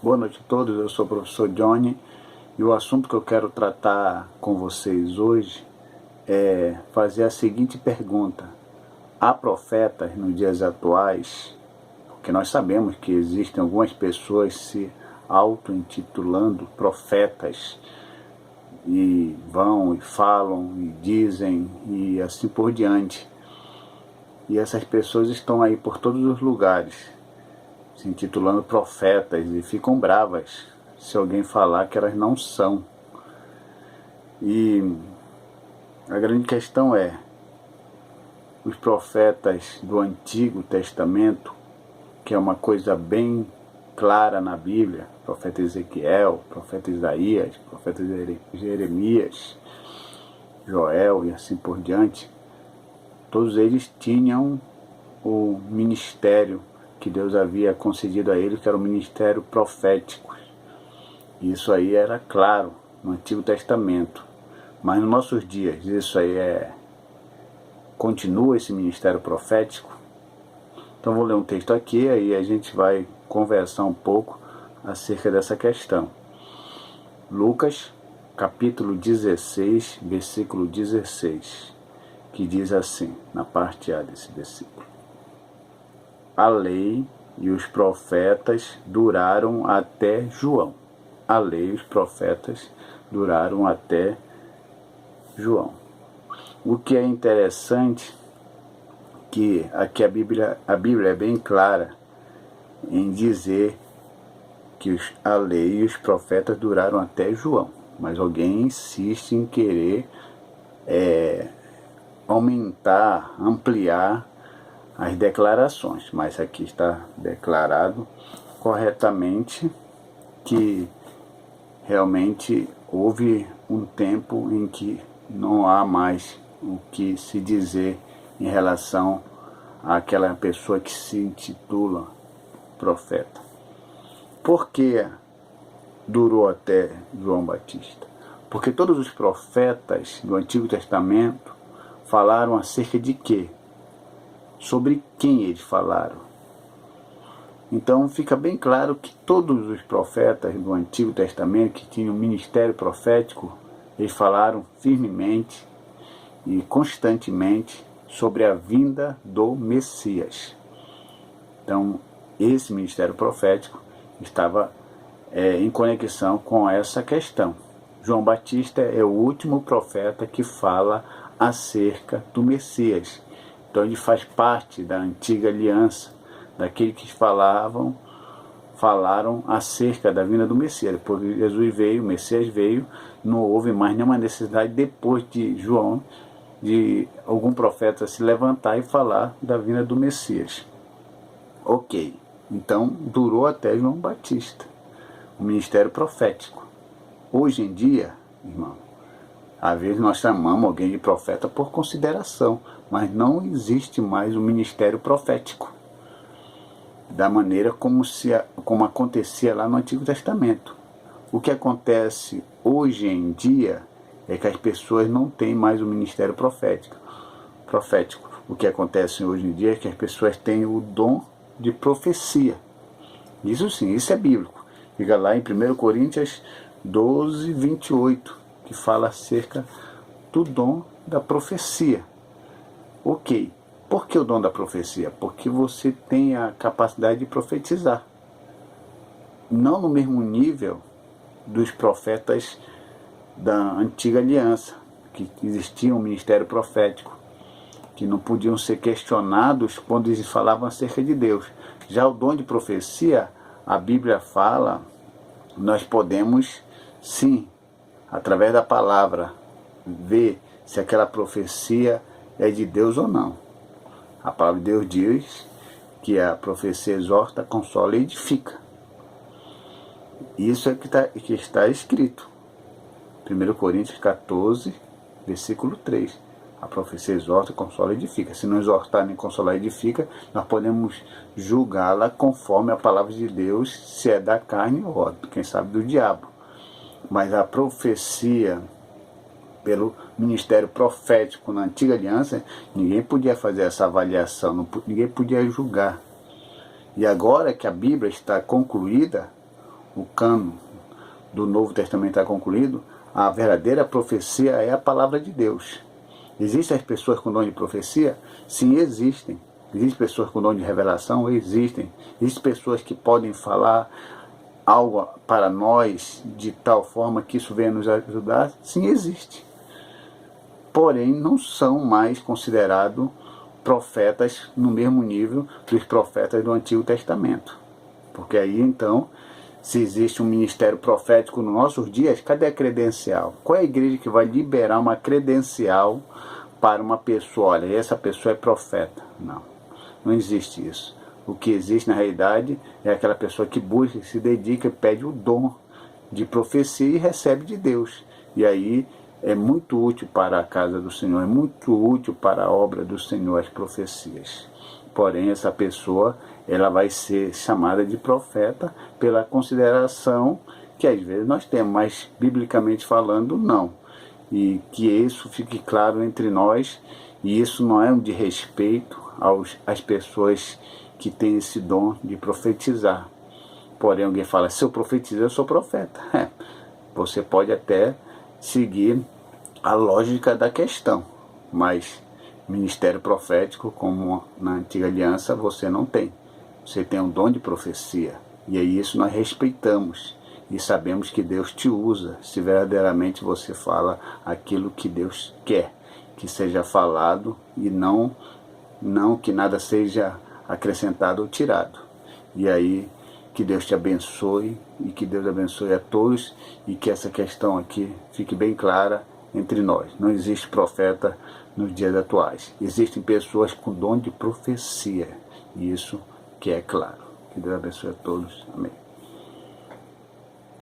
Boa noite a todos, eu sou o professor Johnny e o assunto que eu quero tratar com vocês hoje é fazer a seguinte pergunta: há profetas nos dias atuais? Porque nós sabemos que existem algumas pessoas se auto-intitulando profetas e vão e falam e dizem e assim por diante. E essas pessoas estão aí por todos os lugares, se intitulando profetas, e ficam bravas se alguém falar que elas não são. E a grande questão é, os profetas do Antigo Testamento, que é uma coisa bem clara na Bíblia, profeta Ezequiel, profeta Isaías, profeta Jeremias, Joel e assim por diante, todos eles tinham o ministério que Deus havia concedido a eles, que era o ministério profético. Isso aí era claro no Antigo Testamento. Mas nos nossos dias, isso aí continua esse ministério profético? Então vou ler um texto aqui, aí a gente vai conversar um pouco acerca dessa questão. Lucas, capítulo 16, versículo 16, que diz assim, na parte A desse versículo: a lei e os profetas duraram até João. A lei e os profetas duraram até João. O que é interessante, que aqui a Bíblia é bem clara em dizer que a lei e os profetas duraram até João, mas alguém insiste em querer aumentar, ampliar as declarações, mas aqui está declarado corretamente que realmente houve um tempo em que não há mais o que se dizer em relação àquela pessoa que se intitula profeta. Por que durou até João Batista? Porque todos os profetas do Antigo Testamento falaram acerca de quê? Sobre quem eles falaram? Então fica bem claro que todos os profetas do Antigo Testamento que tinham ministério profético, eles falaram firmemente e constantemente sobre a vinda do Messias. Então esse ministério profético estava em conexão com essa questão. João Batista é o último profeta que fala acerca do Messias. Então ele faz parte da antiga aliança, daqueles que falaram acerca da vinda do Messias. Depois que Jesus veio, o Messias veio, não houve mais nenhuma necessidade depois de João, de algum profeta se levantar e falar da vinda do Messias. Ok, então durou até João Batista, o ministério profético. Hoje em dia, irmão, às vezes nós chamamos alguém de profeta por consideração, mas não existe mais o ministério profético da maneira como acontecia lá no Antigo Testamento. O que acontece hoje em dia é que as pessoas não têm mais o ministério profético. O que acontece hoje em dia é que as pessoas têm o dom de profecia. Isso sim, isso é bíblico. Fica lá em 1 Coríntios 12, 28, que fala acerca do dom da profecia. Ok, por que o dom da profecia? Porque você tem a capacidade de profetizar. Não no mesmo nível dos profetas da antiga aliança, que existia um ministério profético, que não podiam ser questionados quando eles falavam acerca de Deus. Já o dom de profecia, a Bíblia fala, nós podemos, sim, através da palavra, ver se aquela profecia é de Deus ou não. A palavra de Deus diz que a profecia exorta, consola e edifica. Isso é que está escrito. 1 Coríntios 14, versículo 3. A profecia exorta, consola e edifica. Se não exortar nem consolar e edifica, nós podemos julgá-la conforme a palavra de Deus, se é da carne ou, quem sabe, do diabo. Mas a profecia, pelo ministério profético na antiga aliança, ninguém podia fazer essa avaliação, ninguém podia julgar. E agora que a Bíblia está concluída, o cano do Novo Testamento está concluído, a verdadeira profecia é a palavra de Deus. Existem as pessoas com dom de profecia? Sim, existem. Existem pessoas com dom de revelação? Existem. Existem pessoas que podem falar algo para nós de tal forma que isso venha nos ajudar? Sim, existe. Porém, não são mais considerados profetas no mesmo nível dos profetas do Antigo Testamento. Porque aí, então, se existe um ministério profético nos nossos dias, cadê a credencial? Qual é a igreja que vai liberar uma credencial para uma pessoa? Olha, essa pessoa é profeta. Não, não existe isso. O que existe na realidade é aquela pessoa que busca, se dedica e pede o dom de profecia e recebe de Deus. E aí é muito útil para a casa do Senhor, é muito útil para a obra do Senhor as profecias. Porém, essa pessoa, ela vai ser chamada de profeta pela consideração que às vezes nós temos, mas biblicamente falando, não. E que isso fique claro entre nós, e isso não é um de respeito às pessoas que têm esse dom de profetizar. Porém, alguém fala, se eu profetizar, eu sou profeta. Você pode até seguir a lógica da questão, mas ministério profético, como na antiga aliança, você não tem. Você tem um dom de profecia. E aí isso nós respeitamos. E sabemos que Deus te usa, se verdadeiramente você fala aquilo que Deus quer que seja falado, e não que nada seja acrescentado ou tirado. E aí, que Deus te abençoe, e que Deus abençoe a todos, e que essa questão aqui fique bem clara entre nós. Não existe profeta nos dias atuais. Existem pessoas com dom de profecia, e isso que é claro. Que Deus abençoe a todos. Amém.